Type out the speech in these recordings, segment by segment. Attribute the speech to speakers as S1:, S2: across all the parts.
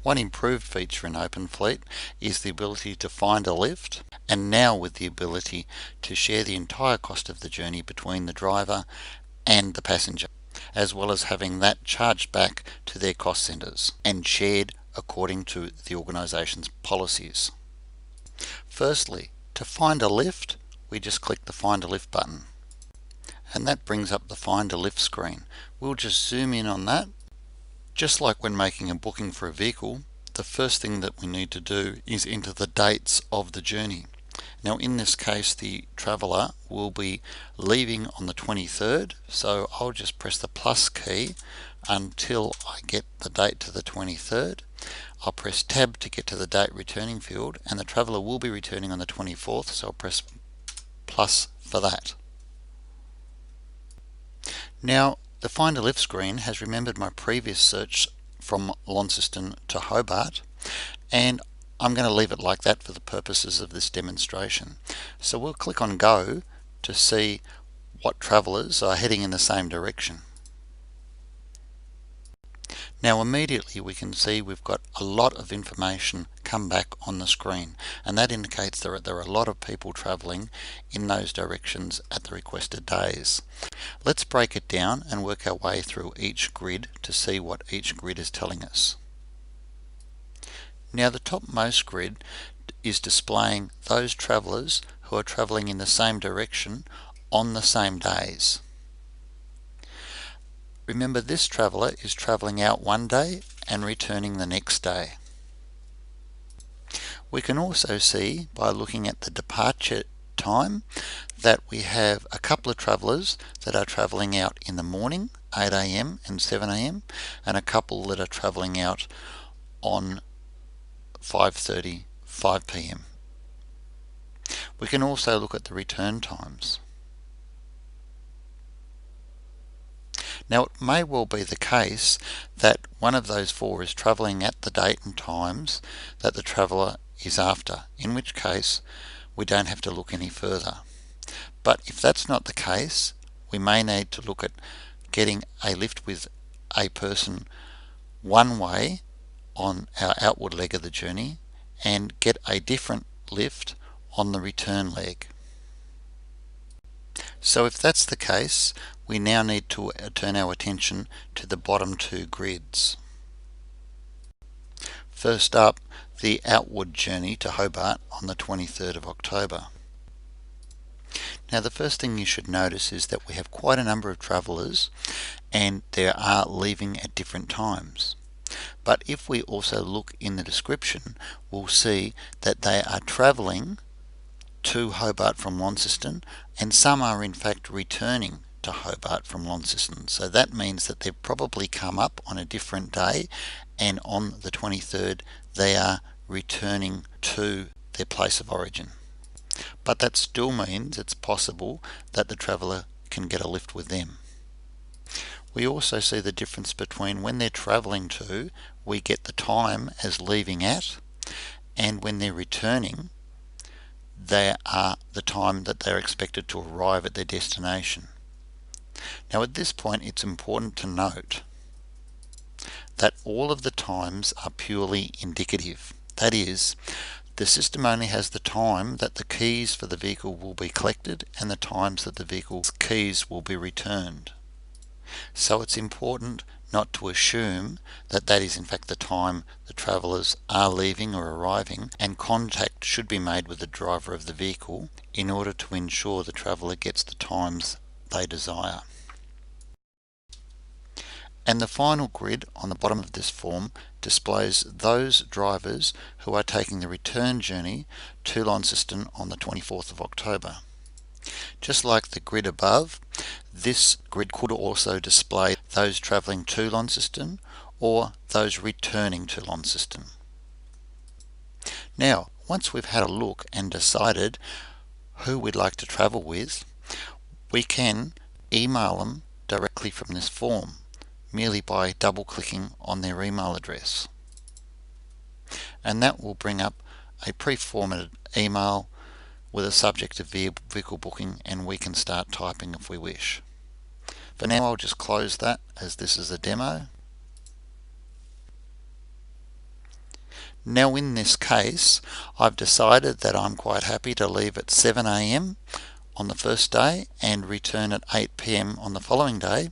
S1: One improved feature in OpenFleet is the ability to find a lift, and now with the ability to share the entire cost of the journey between the driver and the passenger, as well as having that charged back to their cost centres and shared according to the organisation's policies. Firstly, to find a lift, we just click the Find a Lift button, and that brings up the Find a Lift screen. We'll just zoom in on that. Just like when making a booking for a vehicle, the first thing that we need to do is enter the dates of the journey. Now in this case the traveller will be leaving on the 23rd, so I'll just press the plus key until I get the date to the 23rd. I'll press tab to get to the date returning field, and the traveller will be returning on the 24th, so I'll press plus for that. Now the Find a Lift screen has remembered my previous search from Launceston to Hobart, and I'm going to leave it like that for the purposes of this demonstration. So we'll click on Go to see what travellers are heading in the same direction. Now immediately we can see we've got a lot of information come back on the screen, and that indicates there are a lot of people travelling in those directions at the requested days. Let's break it down and work our way through each grid to see what each grid is telling us. Now the topmost grid is displaying those travellers who are travelling in the same direction on the same days. Remember, this traveller is travelling out one day and returning the next day. We can also see by looking at the departure time that we have a couple of travellers that are travelling out in the morning, 8 AM and 7 AM, and a couple that are travelling out on 5:30, 5 PM. We can also look at the return times. Now it may well be the case that one of those four is travelling at the date and times that the traveller is after, in which case we don't have to look any further. But if that's not the case, we may need to look at getting a lift with a person one way on our outward leg of the journey and get a different lift on the return leg. So if that's the case, we now need to turn our attention to the bottom two grids. First up, the outward journey to Hobart on the 23rd of October. Now the first thing you should notice is that we have quite a number of travellers, and they are leaving at different times. But if we also look in the description, we'll see that they are travelling to Hobart from Launceston, and some are in fact returning to Hobart from Launceston. So that means that they've probably come up on a different day, and on the 23rd they are returning to their place of origin. But that still means it's possible that the traveller can get a lift with them. We also see the difference between when they're travelling to, we get the time as leaving at, and when they're returning, they are the time that they're expected to arrive at their destination. Now at this point it's important to note that all of the times are purely indicative. That is, the system only has the time that the keys for the vehicle will be collected and the times that the vehicle's keys will be returned. So it's important not to assume that that is in fact the time the travellers are leaving or arriving, and contact should be made with the driver of the vehicle in order to ensure the traveller gets the times they desire. And the final grid on the bottom of this form displays those drivers who are taking the return journey to Launceston on the 24th of October. Just like the grid above, this grid could also display those travelling to Launceston or those returning to Launceston. Now, once we've had a look and decided who we'd like to travel with, we can email them directly from this form, merely by double-clicking on their email address. And that will bring up a pre-formatted email with a subject of vehicle booking, and we can start typing if we wish. For now I'll just close that, as this is a demo. Now in this case, I've decided that I'm quite happy to leave at 7 a.m. on the first day and return at 8 p.m. on the following day.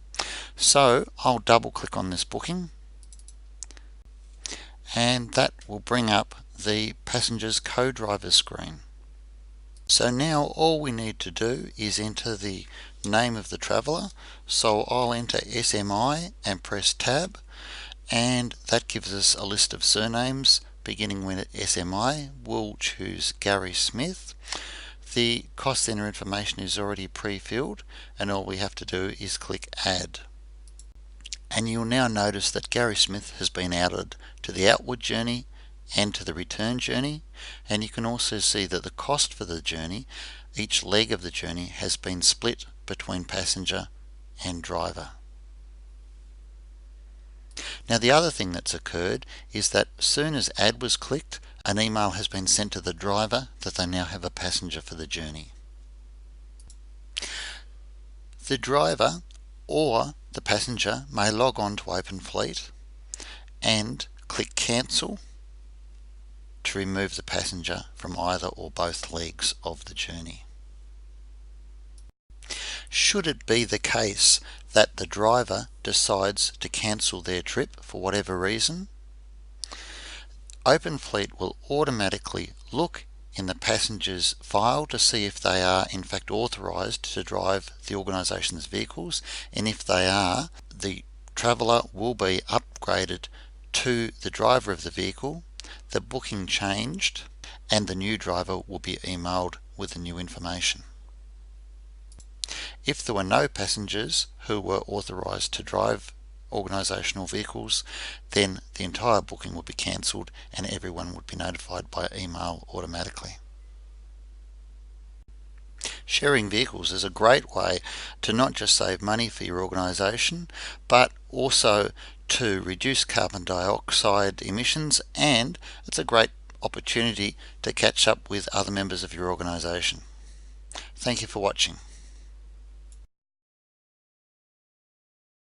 S1: So I'll double click on this booking, and that will bring up the passenger's co-driver screen. So now all we need to do is enter the name of the traveller. So I'll enter SMI and press tab, and that gives us a list of surnames beginning with SMI. We'll choose Gary Smith. The cost center information is already pre-filled, and all we have to do is click add. And you'll now notice that Gary Smith has been added to the outward journey and to the return journey, and you can also see that the cost for the journey, each leg of the journey, has been split between passenger and driver. Now the other thing that's occurred is that as soon as add was clicked, an email has been sent to the driver that they now have a passenger for the journey. The driver or the passenger may log on to OpenFleet and click cancel to remove the passenger from either or both legs of the journey. Should it be the case that the driver decides to cancel their trip for whatever reason, OpenFleet will automatically look in the passenger's file to see if they are in fact authorised to drive the organisation's vehicles, and if they are, the traveller will be upgraded to the driver of the vehicle, the booking changed, and the new driver will be emailed with the new information. If there were no passengers who were authorised to drive organisational vehicles, then the entire booking would be cancelled and everyone would be notified by email automatically. Sharing vehicles is a great way to not just save money for your organisation, but also to reduce carbon dioxide emissions, and it's a great opportunity to catch up with other members of your organisation. Thank you for watching.